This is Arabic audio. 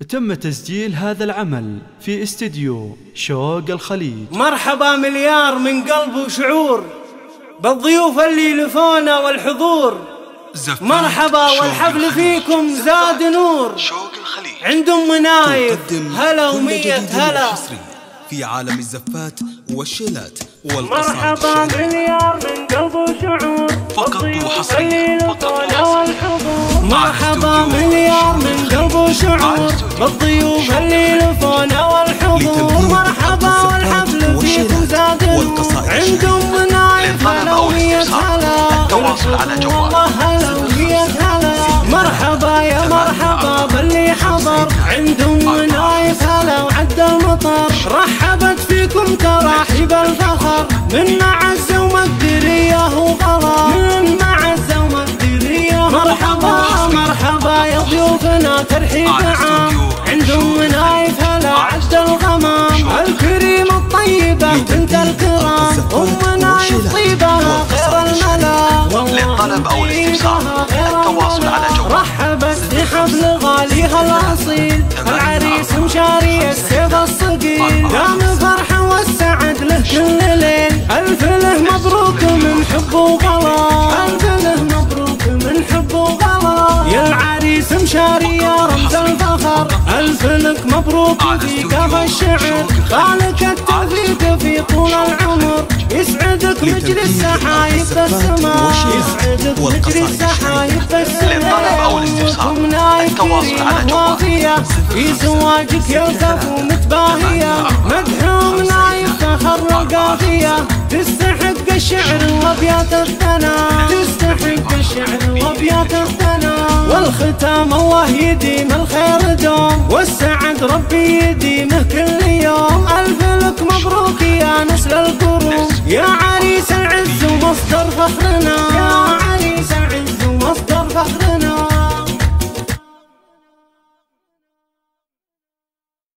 تم تسجيل هذا العمل في استديو شوق الخليج. مرحبا مليار من قلب وشعور بالضيوف اللي لفونا والحضور. مرحبا والحفل فيكم زاد نور. عند ام نايف هلا ومية هلا في عالم الزفات والشيلات والقصائد. مرحبا مليار من قلب وشعور فقط وحصريا مرحبا مليار من قلب وشعور بالضيوف اللي لفونا والحضور. مرحبا والحفل فيكم زاد نور. عند ام نايف هلا ومية هلا التواصل على جوال والله هلا ومية هلا. مرحبا يا مرحبا باللي حضر عند ام نايف هلا وعد المطر. رحبت فيكم تراحيب الفخر من معزة ومقدرية وغلا من معزة ومقدرية. مرحبا مرحبا يا ضيوفنا ترحيب عام عند ام نايف هلا عد الغمام. الكريم الطيبة بنت الكرام ام نايف طيبة غير الملا. للطلب او الاستفسار التواصل على جوال. رحبت بحفل غاليها الاصيل العريس مشاري السيف الصقيل. دام الفرحة والسعد له كل ليل. الف له مبروك من حب وغلا. الف له مبروك من حب وغلا. يا العريس مشاري يا رمز الفخر. الف لك مبروك في كاف الشعر. خالك التوفيق في طول العمر. يسعدك مجري السحايب بالسماء. يسعدك مجري السحايب بالسماء. للطلب او الاستفسار التواصل على جوال. في زواجك يلتف ومتباهية. مدحوم نايف فخر القافية. تستحق الشعر وابيات الثنا. تستحق الشعر وابيات الثنا. والختام الله يديم الخير دوم. والسعد ربي يديمه كل يوم. الف لك مبروك يا نسل الكروم. يا